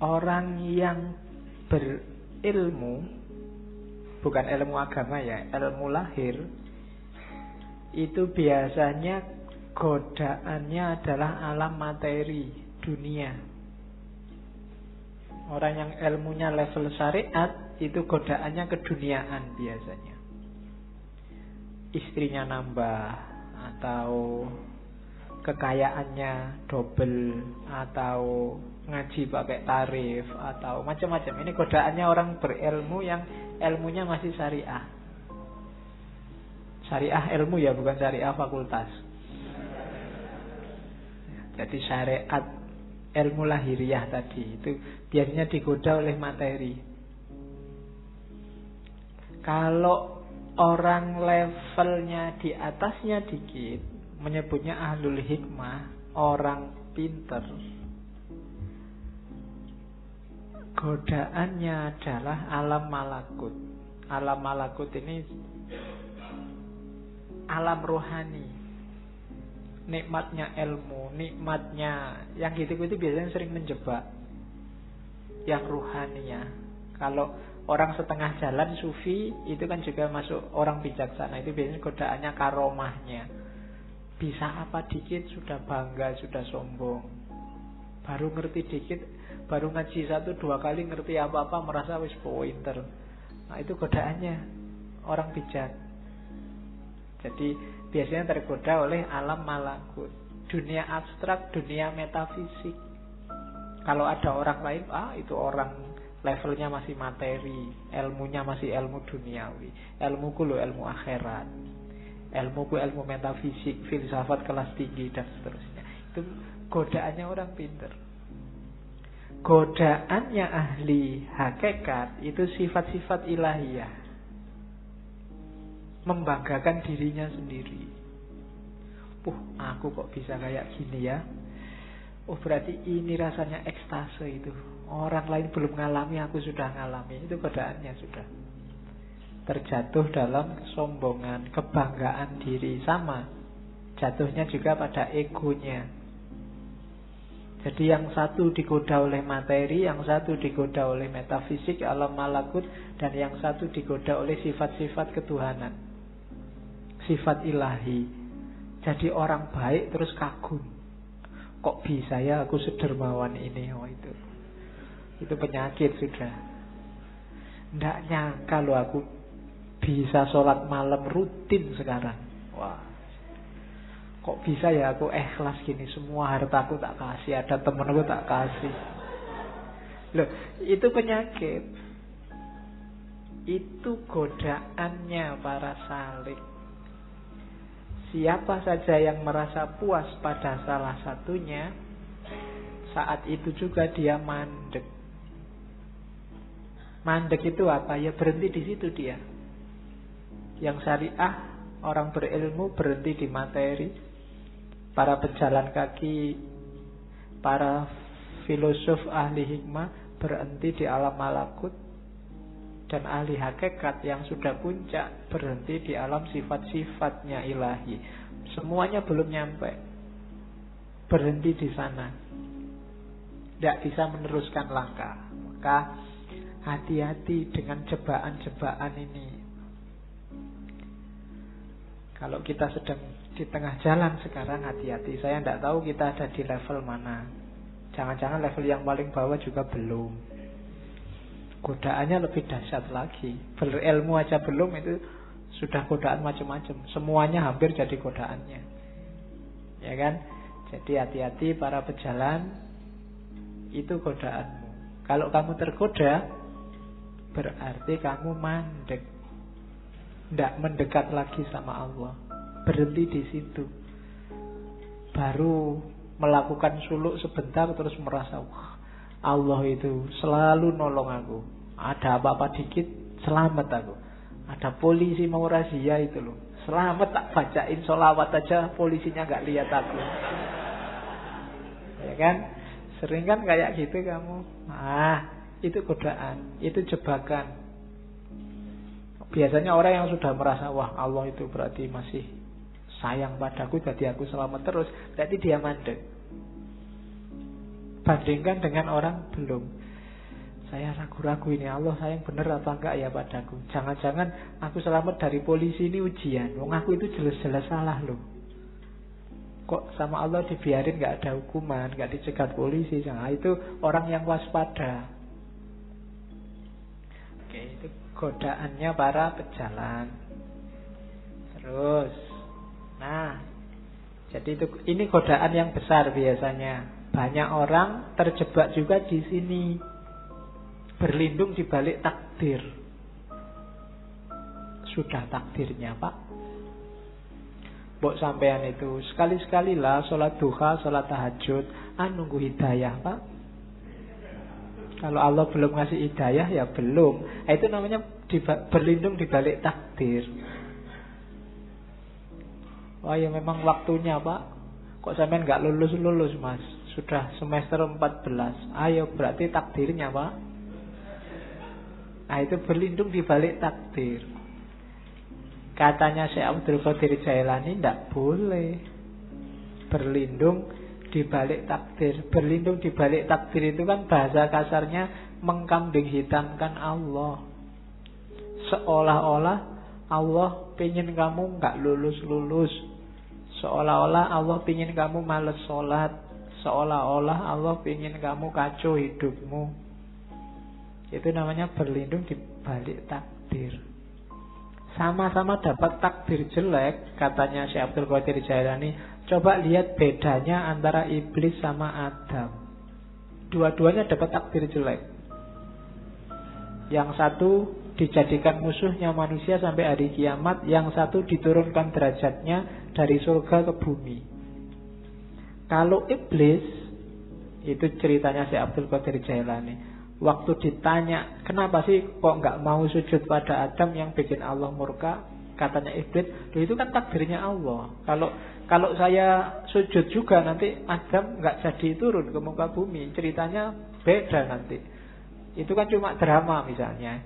orang yang berilmu, bukan ilmu agama ya, ilmu lahir, itu biasanya godaannya adalah alam materi, dunia. Orang yang ilmunya level syariat, itu godaannya keduniaan biasanya. Istrinya nambah, atau kekayaannya double, atau ngaji pakai tarif, atau macam-macam. Ini godaannya orang berilmu yang ilmunya masih syariah. Syariah ilmu ya, bukan syariah fakultas. Jadi syariat ilmu lahiriah tadi itu biasanya digoda oleh materi. Kalau orang levelnya di atasnya dikit, menyebutnya ahlul hikmah, orang pinter, godaannya adalah alam malakut. Alam malakut ini alam rohani, nikmatnya ilmu, nikmatnya yang gitu-gitu biasanya sering menjebak yang rohaninya. Kalau orang setengah jalan sufi itu kan juga masuk orang bijaksana, itu biasanya godaannya karomahnya. Bisa apa dikit sudah bangga, sudah sombong. Baru ngerti dikit, baru ngaji 1-2 kali ngerti apa-apa merasa wis pointer. Nah itu godaannya orang bijak. Jadi biasanya tergoda oleh alam malakut, dunia abstrak, dunia metafisik. Kalau ada orang lain, itu orang levelnya masih materi, ilmunya masih ilmu duniawi. Ilmuku lo ilmu akhirat, ilmuku ilmu metafisik, filsafat kelas tinggi dan seterusnya. Itu godaannya orang pinter. Godaannya ahli hakikat itu sifat-sifat ilahiyah, membanggakan dirinya sendiri. Aku kok bisa kayak gini ya. Berarti ini rasanya ekstase itu. Orang lain belum ngalami, aku sudah ngalami. Itu godaannya sudah. Terjatuh dalam kesombongan, kebanggaan diri. Sama jatuhnya juga pada egonya. Jadi yang satu digoda oleh materi, yang satu digoda oleh metafisik, alam malakut, dan yang satu digoda oleh sifat-sifat ketuhanan, sifat ilahi. Jadi orang baik terus kagum, kok bisa ya aku sedermawan ini. Itu penyakit sudah. Nggak nyangka loh aku bisa sholat malam rutin sekarang. Wah, kok bisa ya aku ikhlas gini, semua hartaku tak kasih, ada temenku tak kasih. Loh, itu penyakit. Itu godaannya para salik. Siapa saja yang merasa puas pada salah satunya, saat itu juga dia mandek. Mandek itu apa? Ya berhenti di situ dia. Yang syariah, orang berilmu berhenti di materi. Para pejalan kaki, para filosof ahli hikmah berhenti di alam malakut. Dan ahli hakikat yang sudah puncak berhenti di alam sifat-sifatnya ilahi. Semuanya belum nyampe, berhenti di sana, tidak bisa meneruskan langkah. Maka hati-hati dengan jebakan-jebakan ini. Kalau kita sedang di tengah jalan sekarang, hati-hati. Saya tidak tahu kita ada di level mana. Jangan-jangan level yang paling bawah juga belum. Godaannya lebih dahsyat lagi. Berilmu aja belum, itu sudah godaan macam-macam. Semuanya hampir jadi godaannya. Ya kan? Jadi hati-hati para pejalan, itu godaanmu. Kalau kamu tergoda, berarti kamu mandek, tidak mendekat lagi sama Allah. Berhenti di situ. Baru melakukan suluk sebentar terus merasa, wah, Allah itu selalu nolong aku. Ada apa-apa dikit, selamat aku. Ada polisi mau razia itu loh, selamat, tak bacain sholawat aja polisinya gak lihat aku. Ya kan? Sering kan kayak gitu kamu. Itu godaan, itu jebakan. Biasanya orang yang sudah merasa, wah Allah itu berarti masih sayang padaku, jadi aku selamat terus, berarti dia mandek. Bandingkan dengan orang belum. saya ragu-ragu ini, Allah sayang bener apa enggak ya padaku. Jangan-jangan aku selamat dari polisi ini ujian. Wong aku itu jelas-jelas salah loh. Kok sama Allah dibiarin gak ada hukuman, gak dicegat polisi. Nah, itu orang yang waspada. Oke, itu godaannya para pejalan. Terus, nah, jadi ini godaan yang besar biasanya. Banyak orang terjebak juga di sini, berlindung di balik takdir. Sudah takdirnya Pak. Mbok sampean itu sekali-sekalilah sholat duha, sholat tahajud, nunggu hidayah Pak. Kalau Allah belum ngasih hidayah ya belum. Itu namanya berlindung di balik takdir. Wah ya memang waktunya Pak. Kok sampean gak lulus-lulus Mas? Sudah semester 14. Ayo berarti takdirnya Pak. Nah itu berlindung di balik takdir. Katanya Syekh Abdul Qadir Jailani tidak boleh berlindung di balik takdir. Berlindung di balik takdir itu kan bahasa kasarnya mengkambing hitamkan Allah. Seolah-olah Allah pengen kamu nggak lulus-lulus. Seolah-olah Allah pengen kamu males sholat. Seolah-olah Allah pengen kamu kacau hidupmu. Itu namanya berlindung di balik takdir. Sama-sama dapat takdir jelek, katanya Syekh Abdul Qadir Jailani. Coba lihat bedanya antara iblis sama Adam. Dua-duanya dapat takdir jelek. Yang satu dijadikan musuhnya manusia sampai hari kiamat. Yang satu diturunkan derajatnya dari surga ke bumi. Kalau iblis, itu ceritanya Syekh Abdul Qadir Jailani. Waktu ditanya, kenapa sih kok nggak mau sujud pada Adam yang bikin Allah murka? Katanya iblis, itu kan takdirnya Allah. Kalau saya sujud juga nanti Adam nggak jadi turun ke muka bumi. Ceritanya beda nanti. Itu kan cuma drama misalnya.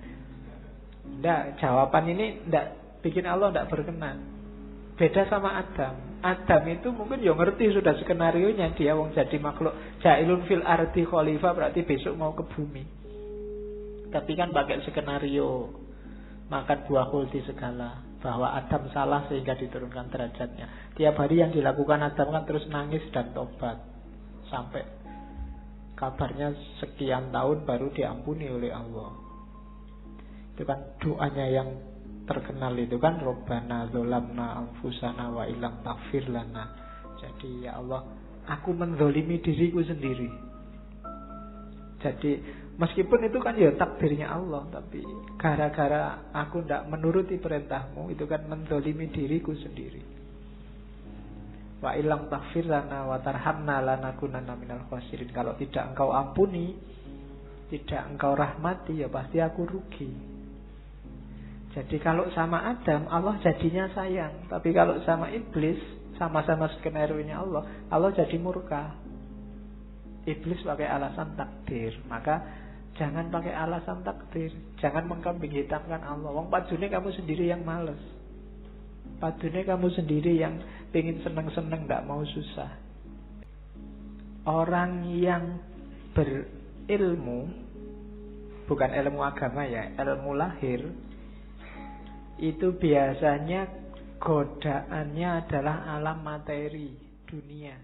Nggak, jawaban ini nggak bikin Allah nggak berkenan. Beda sama Adam. Adam itu mungkin ya ngerti sudah skenario-nya, dia wong jadi makhluk jailun fil ardi khalifah, berarti besok mau ke bumi. Tapi kan pakai skenario makan buah khuldi segala, bahwa Adam salah sehingga diturunkan derajatnya. Tiap hari yang dilakukan Adam kan terus nangis dan tobat, sampai kabarnya sekian tahun baru diampuni oleh Allah. Itu kan doanya yang terkenal itu kan, Robbana dzolamna anfusana wa illam taghfir lana. Jadi ya Allah, aku menzolimi diriku sendiri. Jadi meskipun itu kan ya takdirnya Allah, tapi gara-gara aku tidak menuruti perintahmu, itu kan menzolimi diriku sendiri. Wa illam taghfir lana wa tarhamna lanakunanna minal khasirin. Kalau tidak engkau ampuni, tidak engkau rahmati, ya pasti aku rugi. Jadi kalau sama Adam, Allah jadinya sayang. Tapi kalau sama iblis, sama-sama skenario-nya Allah, Allah jadi murka. Iblis pakai alasan takdir. Maka jangan pakai alasan takdir. Jangan mengkambing hitamkan Allah. Wong padune kamu sendiri yang males. Padune kamu sendiri yang pengen seneng-seneng, gak mau susah. Orang yang berilmu, bukan ilmu agama ya, ilmu lahir, itu biasanya godaannya adalah alam materi dunia.